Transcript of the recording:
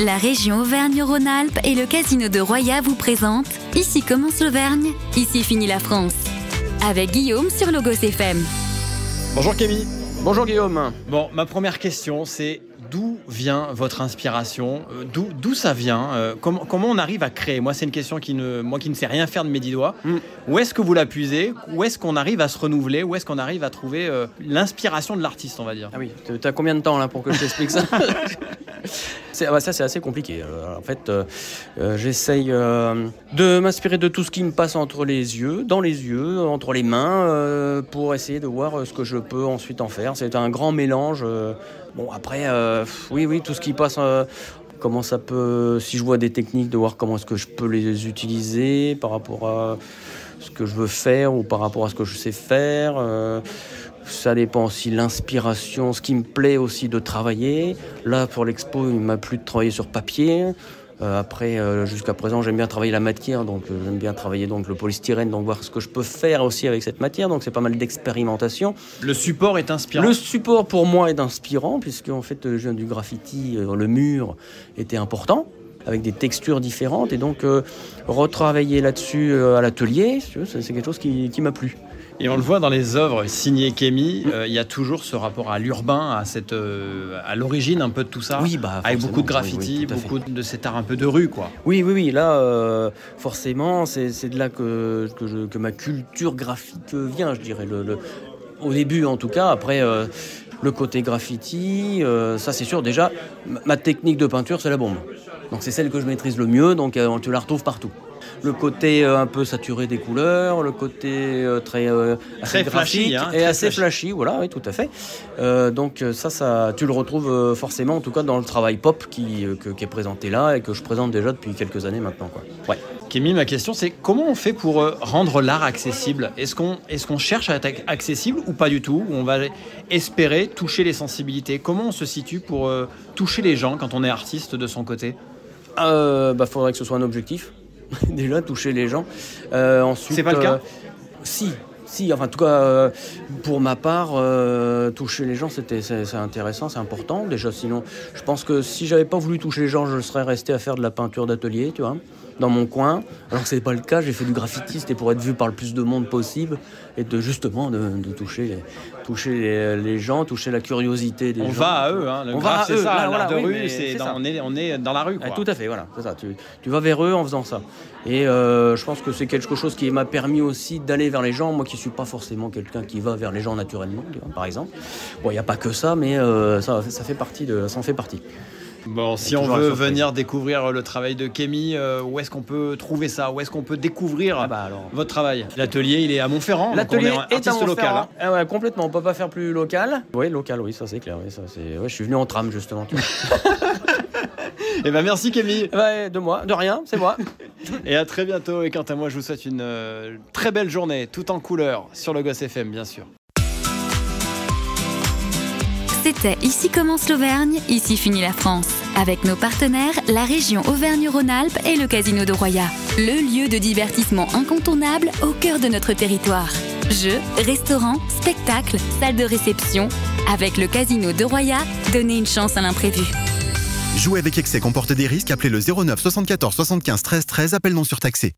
La région Auvergne-Rhône-Alpes et le casino de Roya vous présentent Ici commence l'Auvergne, ici finit la France. Avec Guillaume sur Logos FM. Bonjour Camille. Bonjour Guillaume. Bon, ma première question, c'est d'où vient votre inspiration? D'où ça vient? Comment on arrive à créer? Moi, c'est une question moi qui ne sais rien faire de mes 10 doigts. Où est-ce que vous la puisez? Où est-ce qu'on arrive à se renouveler? Où est-ce qu'on arrive à trouver l'inspiration de l'artiste, on va dire? Ah oui, t'as combien de temps là pour que je t'explique ça? Ça, c'est assez compliqué. En fait, j'essaye de m'inspirer de tout ce qui me passe entre les yeux, dans les yeux, entre les mains, pour essayer de voir ce que je peux ensuite en faire. C'est un grand mélange. Bon, après, oui, tout ce qui passe... comment ça peut... Si je vois des techniques, de voir comment est-ce que je peux les utiliser par rapport à ce que je veux faire ou par rapport à ce que je sais faire. Ça dépend aussi de l'inspiration, ce qui me plaît aussi de travailler. Là, pour l'expo, il m'a plu de travailler sur papier. Après, jusqu'à présent, j'aime bien travailler la matière, donc j'aime bien travailler donc le polystyrène, donc voir ce que je peux faire aussi avec cette matière. Donc c'est pas mal d'expérimentation. Le support est inspirant. Le support pour moi est inspirant, puisque en fait, je viens du graffiti, le mur était important, avec des textures différentes, et donc retravailler là-dessus à l'atelier, c'est quelque chose qui m'a plu. Et on le voit dans les œuvres signées Kémy, il y a toujours ce rapport à l'urbain, à l'origine un peu de tout ça, oui, avec beaucoup de graffiti, beaucoup de cet art un peu de rue, quoi. Oui, là, forcément, c'est de là que ma culture graphique vient, je dirais, au début en tout cas. Après, le côté graffiti, ça c'est sûr, déjà, ma technique de peinture, c'est la bombe. Donc c'est celle que je maîtrise le mieux, donc tu la retrouves partout. Le côté un peu saturé des couleurs, le côté très flashy, et assez flashy, voilà, oui, tout à fait. Donc ça, tu le retrouves forcément, en tout cas dans le travail pop qui est présenté là et que je présente déjà depuis quelques années maintenant, quoi. Ouais. Kémy, ma question, c'est comment on fait pour rendre l'art accessible? Est-ce qu'on cherche à être accessible ou pas du tout? Ou on va espérer toucher les sensibilités? Comment on se situe pour toucher les gens quand on est artiste de son côté? Faudrait que ce soit un objectif. Déjà, toucher les gens. Ensuite, c'est pas le cas? Si, enfin, en tout cas, pour ma part, toucher les gens, c'est intéressant, c'est important. Déjà, sinon, je pense que si j'avais pas voulu toucher les gens, je serais resté à faire de la peinture d'atelier, tu vois, dans mon coin. Alors que c'est pas le cas, j'ai fait du graffiti, c'était pour être vu par le plus de monde possible et justement de toucher les gens, toucher la curiosité des gens. On va à eux, hein. On va à eux, ça, l'art de oui, rue, on est dans la rue, quoi. Tout à fait, voilà, c'est ça. Tu vas vers eux en faisant ça. Et je pense que c'est quelque chose qui m'a permis aussi d'aller vers les gens, moi qui suis pas forcément quelqu'un qui va vers les gens naturellement, par exemple. Bon, il n'y a pas que ça, mais ça en fait partie. Bon, si on veut venir découvrir le travail de Kémy, où est-ce qu'on peut trouver ça? Où est-ce qu'on peut découvrir votre travail? L'atelier, il est à Montferrand. L'atelier donc on est artiste local. Hein. Ouais, complètement, on peut pas faire plus local. Oui, local, oui, ça c'est clair. Oui, je suis venu en tram justement. Et merci Kémy. Ouais, de rien, c'est moi. Et à très bientôt. Et quant à moi, je vous souhaite une très belle journée, tout en couleur, sur Logos FM, bien sûr. C'était Ici commence l'Auvergne, ici finit la France. Avec nos partenaires, la région Auvergne-Rhône-Alpes et le casino de Roya. Le lieu de divertissement incontournable au cœur de notre territoire. Jeux, restaurants, spectacles, salles de réception. Avec le casino de Roya, donnez une chance à l'imprévu. Jouer avec excès comporte des risques. Appelez le 09 74 75 13 13. Appel non surtaxé.